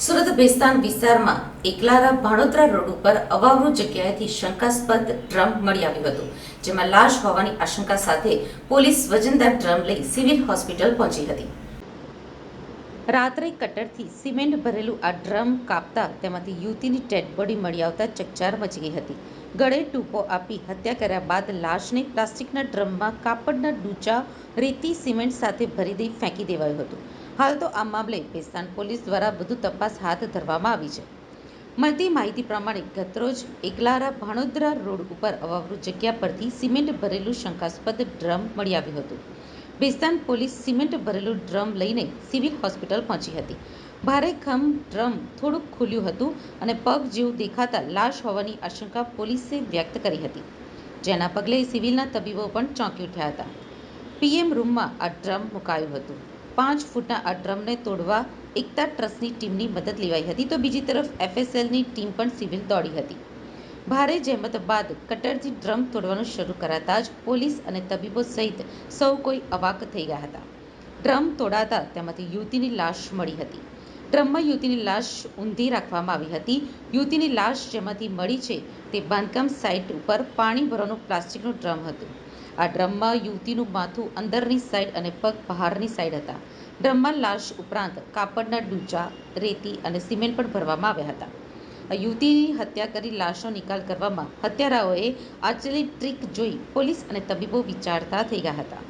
સુરત ભેસ્તાન વિસ્તારમાં એકલારા ભાણોદરા રોડ ઉપર અવાવરૂ જગ્યાએથી શંકાસ્પદ ડ્રમ મળી આવ્યું હતું, જેમાં લાશ હોવાની આશંકા સાથે પોલીસ વજનદાર ડ્રમ લઈ સિવિલ હોસ્પિટલ પહોંચી હતી. રાત્રે કટરથી સિમેન્ટ ભરેલું આ ડ્રમ કાપતા તેમાંથી યુવતીની ડેડ બોડી મળી આવતા ચકચાર મચી ગઈ હતી. ગળે ટૂંપો આપી હત્યા કર્યા બાદ લાશને પ્લાસ્ટિકના ડ્રમમાં કાપડના ડૂચા, રેતી, સિમેન્ટ સાથે ભરી દઈ ફેંકી દેવાયું હતું. હાલ તો આ મામલે ભેસ્તાન પોલીસ દ્વારા વધુ તપાસ હાથ ધરવામાં આવી છે. મળતી માહિતી પ્રમાણે ગતરોજ એકલારા ભાણોદરા રોડ ઉપર અવાવરૂ જગ્યા પરથી સિમેન્ટ ભરેલું શંકાસ્પદ ડ્રમ મળી આવ્યું હતું. ભેસ્તાન પોલીસ સિમેન્ટ ભરેલું ડ્રમ લઈને સિવિલ હોસ્પિટલ પહોંચી હતી. ભારેખમ ડ્રમ થોડુંક ખુલ્યું હતું અને પગ જેવું દેખાતા લાશ હોવાની આશંકા પોલીસે વ્યક્ત કરી હતી, જેના પગલે સિવિલના તબીબો પણ ચોંકી ઉઠ્યા હતા. પીએમ રૂમમાં આ ડ્રમ મુકાયું હતું. 5 ફૂટના આ ડ્રમને તોડવા એકતા ટ્રસ્ટની ટીમની મદદ લેવાઈ હતી, તો બીજી તરફ એફએસએલની ટીમ પણ સિવિલ દોડી હતી. ભારે જહેમત બાદ કટરથી ડ્રમ તોડવાનું શરૂ કરાતા જ પોલીસ અને તબીબો સહિત સૌ કોઈ અવાક થઈ ગયા હતા. ડ્રમ તોડાતા તેમાંથી યુવતીની લાશ મળી હતી. ડ્રમમાં યુવતીની લાશ ઊંધી રાખવામાં આવી હતી. યુવતીની લાશ જેમાંથી મળી છે તે બાંધકામ સાઇટ ઉપર પાણી ભરવાનું પ્લાસ્ટિકનું ડ્રમ હતું. આ ડ્રમમાં યુવતીનું માથું અંદરની સાઈડ અને પગ બહારની સાઈડ હતા. ડ્રમમાં લાશ ઉપરાંત કાપડના ડૂચા, રેતી અને સિમેન્ટ પણ ભરવામાં આવ્યા હતા. યુવતીની હત્યા કરી લાશનો નિકાલ કરવામાં હત્યારાઓએ આચરેલી ટ્રીક જોઈ પોલીસ અને તબીબો વિચારતા થઈ ગયા હતા.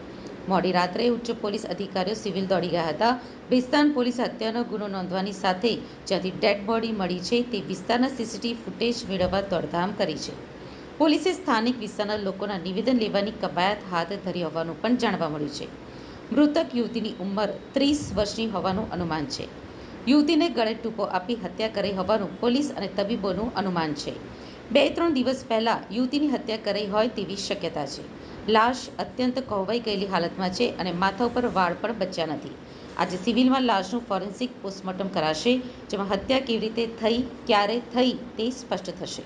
મોડી રાત્રે ઉચ્ચ પોલીસ અધિકારીઓ સિવિલ દોડી ગયા હતા. ભેસ્તાન પોલીસે હત્યાનો ગુનો નોંધવાની સાથે જ્યાંથી ડેડ બોડી મળી છે તે વિસ્તારના સીસીટીવી ફૂટેજ મેળવવા દોડધામ કરી છે. પોલીસે સ્થાનિક વિસ્તારના લોકોના નિવેદન લેવાની કવાયત હાથ ધરી હોવાનું પણ જાણવા મળ્યું છે. મૃતક યુવતીની ઉંમર 30 વર્ષની હોવાનું અનુમાન છે. યુવતીને ગળે ટૂંપો આપી હત્યા કરી હોવાનું પોલીસ અને તબીબોનું અનુમાન છે. 2-3 દિવસ પહેલા યુવતીની હત્યા કરી હોય તેવી શક્યતા છે. લાશ અત્યંત કોહવાઈ ગયેલી હાલતમાં છે અને માથા ઉપર વાળ પણ બચ્યા નથી. આજે સિવિલમાં લાશનું ફોરેન્સિક પોસ્ટમોર્ટમ કરાશે, જેમાં હત્યા કેવી રીતે થઈ, ક્યારે થઈ તે સ્પષ્ટ થશે.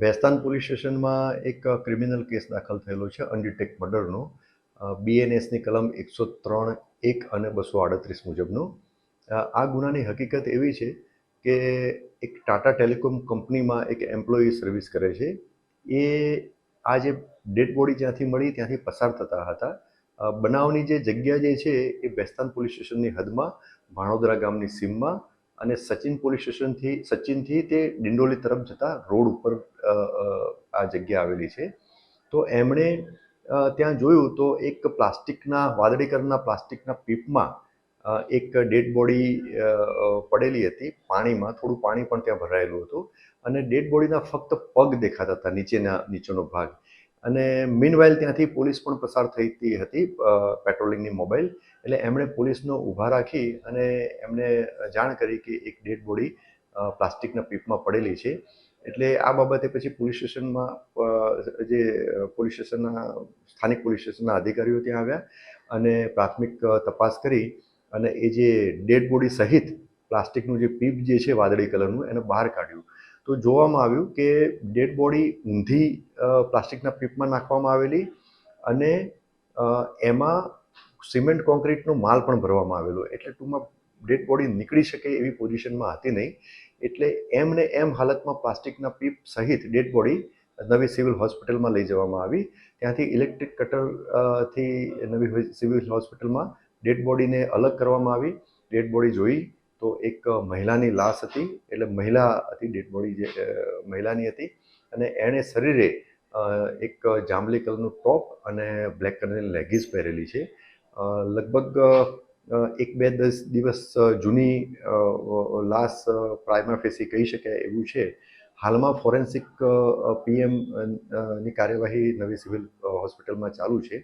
ભેસ્તાન પોલીસ સ્ટેશનમાં એક ક્રિમિનલ કેસ દાખલ થયેલો છે અનડિટેક્ટ મર્ડરનો. બીએનએસની કલમ 103(1) અને 238 મુજબનો. આ ગુનાની હકીકત એવી છે કે એક ટાટા ટેલિકોમ કંપનીમાં એક એમ્પ્લોયી સર્વિસ કરે છે. એ આ જે ડેડ બોડી જ્યાંથી મળી ત્યાંથી પસાર થતા હતા. બનાવની જે જગ્યા જે છે એ ભેસ્તાન પોલીસ સ્ટેશનની હદમાં ભાણોદરા ગામની સીમમાં અને સચિન પોલીસ સચિનથી તે ડિંડોલી તરફ જતા રોડ ઉપર આ જગ્યા આવેલી છે. તો એમણે ત્યાં જોયું તો એક વાદળી કલરના પ્લાસ્ટિકના પીપમાં એક ડેડ બોડી પડેલી હતી પાણીમાં. થોડું પાણી પણ ત્યાં ભરાયેલું હતું અને ડેડ બોડીના ફક્ત પગ દેખાતા હતા, નીચેનો ભાગ. અને મીનવાઇલ ત્યાંથી પોલીસ પણ પસાર થતી હતી, પેટ્રોલિંગની મોબાઈલ. એટલે એમણે પોલીસનો ઊભા રાખી અને એમને જાણ કરી કે એક ડેડ બોડી પ્લાસ્ટિકના પીપમાં પડેલી છે. એટલે આ બાબતે પછી પોલીસ સ્ટેશનમાં સ્થાનિક પોલીસ સ્ટેશનના અધિકારીઓ ત્યાં આવ્યા અને પ્રાથમિક તપાસ કરી અને એ જે ડેડ બોડી સહિત પ્લાસ્ટિકનું જે પીપ જે છે વાદળી કલરનું એને બહાર કાઢ્યું. તો જોવામાં આવ્યું કે ડેડ બોડી ઊંધી પ્લાસ્ટિકના પીપમાં નાખવામાં આવેલી અને એમાં સિમેન્ટ કોન્ક્રીટનો માલ પણ ભરવામાં આવેલો. એટલે ટૂંકમાં ડેડ બોડી નીકળી શકે એવી પોઝિશનમાં હતી નહીં. એટલે એમને એમ હાલતમાં પ્લાસ્ટિકના પીપ સહિત ડેડ બોડી નવી સિવિલ હોસ્પિટલમાં લઈ જવામાં આવી. ત્યાંથી ઇલેક્ટ્રિક કટરથી નવી સિવિલ હોસ્પિટલમાં ડેડ બોડીને અલગ કરવામાં આવી. ડેડ બોડી જોઈ તો એક મહિલાની લાશ હતી, એટલે મહિલા હતી, ડેડ બોડી જે મહિલાની હતી. અને એણે શરીરે એક જાંબલી કલરનું ટોપ અને બ્લેક કલરની લેગીસ પહેરેલી છે. લગભગ 1-2 દિવસ જૂની લાશ પ્રાઇમા ફેસી કહી શકાય એવું છે. હાલમાં ફોરેન્સિક પીએમ ની કાર્યવાહી નવી સિવિલ હોસ્પિટલમાં ચાલુ છે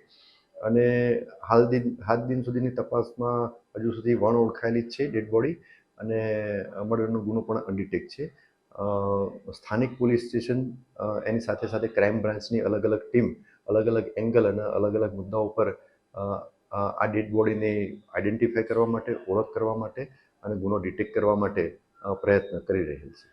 અને હાલ દિન સુધીની તપાસમાં હજુ સુધી વણ ઓળખાયેલી જ છે ડેડ બોડી અને મર્ડરનો ગુનો પણ અનડિટેક્ટ છે. સ્થાનિક પોલીસ સ્ટેશન એની સાથે સાથે ક્રાઇમ બ્રાન્ચની અલગ અલગ ટીમ અલગ અલગ એંગલ અને અલગ અલગ મુદ્દાઓ પર આ ડેડ બોડીને આઈડેન્ટિફાય કરવા માટે, ઓળખ કરવા માટે અને ગુનો ડિટેક્ટ કરવા માટે પ્રયત્ન કરી રહેલ છે.